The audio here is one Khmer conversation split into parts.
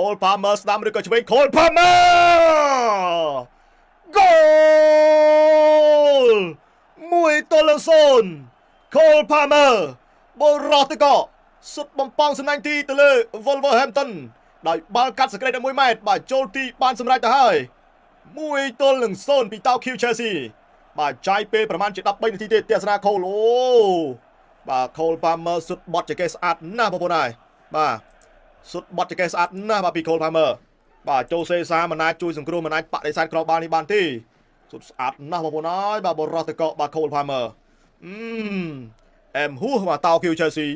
Cole Palmer ស្ដាំឬក៏ឆ្វេង Cole Palmer Goal 1-0 Cole Palmer បលរស់ទៅក៏សុទ្ធបំពង់សំណាញ់ទីទៅលើ Wolverhampton ដោយបាល់កាត់សក្តិ11ម៉ែត្របាទចូលទីបានសម្រេចទៅហើយ1-0ពីតោ Q Chelsea បាទចាយពេលប្រហែលជា13នាទីទេទស្សនា Cole អូបាទ Cole Palmer សុទ្ធបត់ចកេស្អាតណាស់បងប្អូនហើយបាទសុទ្ធបត់ចកេស្អាតណាស់បាទពី Cole Palmer បាទចូលសេសាមិនអាចជួយសង្គ្រោះមិនអាចបដិសេធក្រោបបាល់នេះបានទេសុទ្ធស្អាតណាស់បងប្អូនហើយបាទបរោះទៅក៏បាទ Cole Palmer អែមហួសបាទតោ Q Chelsea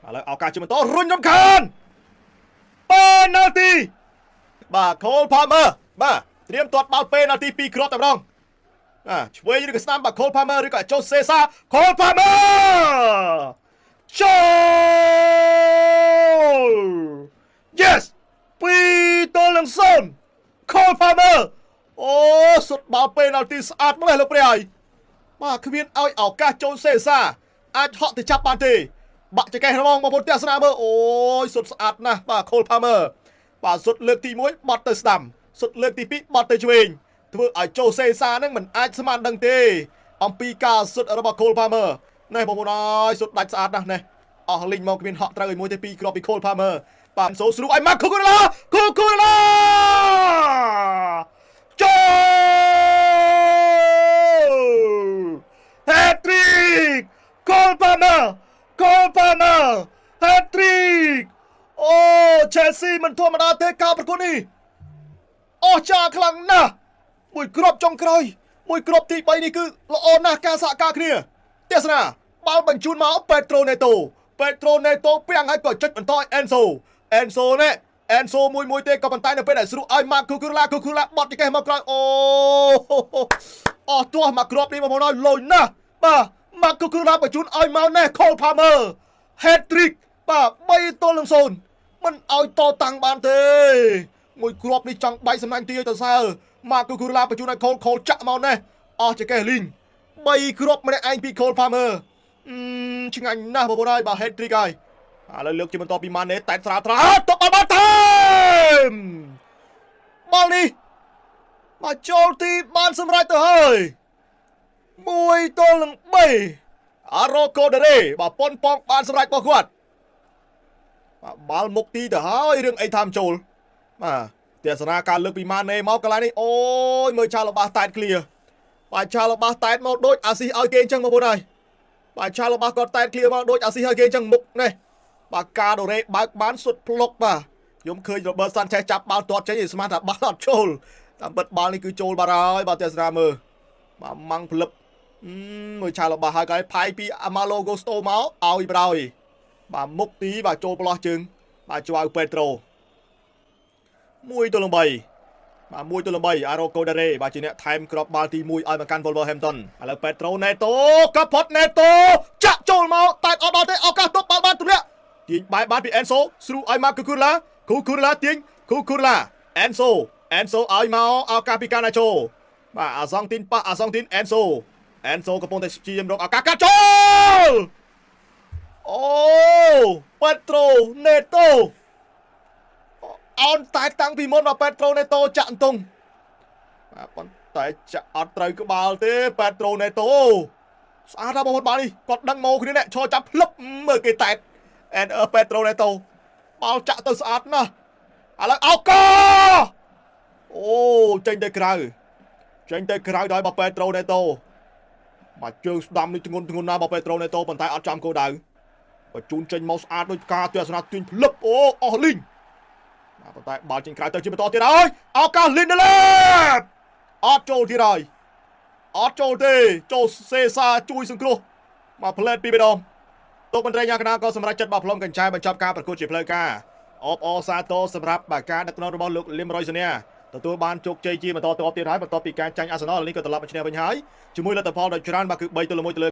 ឥឡូវឱកាសជាបន្តរុញរំខាន penalty បាទ Cole Palmer បាទត្រៀមទាត់បាល់ penalty 2គ្រាប់តែម្ដងឆ្វេងឬក៏ស្នាមបាទ Cole Palmer ឬក៏ចូលសេសា Cole Palmer ចូល Yes 2-0 Cole Palmer អូសុទ្ធបាល់ penalty ស្អាតម្លេះលោកព្រះហើយបាទគ្មានឲ្យឱកាសចូលសេសាអាចហក់ទៅចាប់បានទេបាក់ចកេះរងបងប្អូនទស្សនាមើលអូយសុទ្ធស្អាតណាស់បាទ Cole Palmer បាទសុទ្ធលើកទី1បត់ទៅស្ដាំសុទ្ធលើកទី2បត់ទៅឆ្វេងធ្វើឲ្យចូលសេសានឹងមិនអាចស្មានដឹងទេអំពីការសុទ្ធរបស់ Cole Palmer នេះបងប្អូនអើយសុទ្ធដាច់ស្អាតណាស់នេះអស់លីងមកគ្មានហក់ត្រូវឲ្យមួយទេ2គ្រាប់ពី Cole Palmer បាទសូស្រួលឲ្យ Marc Cucurella ចូល Hat-trick Cole Palmer Hat-trick អូ Chelsea មិនធម្មតាទេការប្រកួតនេះអស្ចារ្យខ្លាំងណាស់មួយគ្រាប់ចុងក្រោយមួយគ្រាប់ទី3នេះគឺល្អណាស់ការសហការគ្នាទស្សនាបាល់បញ្ជូនមក Pedro Neto ពាំងឲ្យក៏ចុចបន្តឲ្យ Enzo មួយទេក៏ប៉ុន្តែនៅពេលដែលស្រុះឲ្យ Marc Cucurella បត់ចកេះមកក្រោយអូអស់ទាស់មកគ្រាប់នេះបងប្អូនអើយលុយណាស់បាទ Marc Cucurella បញ្ជូនឲ្យមកណែ Cole Palmer hat-trick បាទ3-0មិនឲ្យតតាំងបានទេមួយគ្រាប់នេះចង់បែកសំណាញ់ទីឲ្យទៅសើ Marc Cucurella បញ្ជូនឲ្យ Cole ចាក់មកណែអស់ចកេះលីង3គ្រាប់ម្នាក់ឯងពី Cole Palmer ឆ្ងាញ់ណាស់បងប្អូនអើយបាទ hat-trick ហើយឥឡូវលើកជាបន្តពី Mane តែស្រាលតបបាល់ថែមបាល់នេះមកចូលទីបានសម្រេចទៅហើយ1-3 Araujo de Rey បាទប៉ុនប៉ងបានសម្រេចរបស់គាត់បាទបាល់មុខទីទៅហើយរឿងអីតាមចូលបាទទស្សនាការលើកពី Mane មកកន្លែងនេះអូយមើលឆាលបាសតែតឃ្លៀបាទឆាលបាសតែតមកដូចអាស៊ីឲ្យគេអញ្ចឹងបងប្អូនហើយបាទឆាលបាសគាត់តែតឃ្លៀមកដូចអាស៊ីឲ្យគេអញ្ចឹងមុខនេះបាទការដូរ៉េបើកបានសុទ្ធផ្លុកបាទខ្ញុំឃើញ Robert Sanchez ចាប់បាល់ទាត់ចេញស្មានថាបាល់អត់ចូលតាមពិតបាល់នេះគឺចូលបាត់ហើយបាទទស្សនាមើលបាទម៉ាំងផ្លឹបមួយឆាលបាសហើយក៏ផាយពី Malo Gusto មកឲ្យប្រោយបាទមុខទីបាទចូលផ្លោះជើងបាទជួយឲ្យ Pedro 1-3 បាទ1-3 Araujo de Rey បាទជាអ្នកថែមគ្រាប់បាល់ទី1ឲ្យមកកាន់ Wolverhampton ឥឡូវ Pedro Neto ក៏ផុត Neto ចាក់ចូលមកតែអត់ដល់ទេឱកាសទប់បាល់បានទម្លាក់ទាញបាយបានពី Enzo ស្រួលឲ្យមក Cucurella ទាញ Cucurella Enzo ឲ្យមកឱកាសពី Garnacho បាទអាសង់ទីនប៉ះអាសង់ទីន Enzo កំពុងតែព្យាយាមរកឱកាសកាត់ចូលអូ Pedro Neto អោនតែតាំងពីមុនមក Pedro Neto ចាក់អន្ទង់បាទប៉ុន្តែចាក់អត់ត្រូវក្បាលទេ Pedro Neto ស្អាតណាស់បងប្អូនបាល់នេះគាត់ដឹងមកគ្នានេះឈរចាប់ផ្លឹបមើលគេតែត Pedro Neto បាល់ចាក់ទៅស្អាតណាស់ឥឡូវឱកាសអូចេញទៅក្រៅដោយរបស់ Pedro Neto បាទជើងស្ដាំនេះធ្ងន់ណាស់របស់ Pedro Neto ប៉ុន្តែអត់ចំគោលដៅបញ្ជូនចេញមកស្អាតដូចការទស្សនាទាញផ្លឹបអូអស់លីងបាទប៉ុន្តែបាល់ចេញក្រៅទៅជាបន្តទៀតហើយឱកាស Lindelof អត់ចូលទៀតហើយអត់ចូលទេចូលសេសាជួយសង្គ្រោះមកផ្លែតពីម្ដងតុកមន្ត្រីយ៉ាងកណាក៏សម្រាប់ចិត្តបោះផ្លុំកញ្ចែបញ្ចប់ការប្រកួតជាផ្លូវការអបអរសាទរសម្រាប់ការដឹកនាំរបស់លោកលឹមរយសញ្ញាទទួលបានជោគជ័យជាបន្តទៀតហើយបន្ទាប់ពីការចាញ់អាសនលនេះក៏ត្រឡប់មកឈ្នះវិញហើយជាមួយលទ្ធផលដ៏ច្រើនបាទគឺ3-1ទៅលើ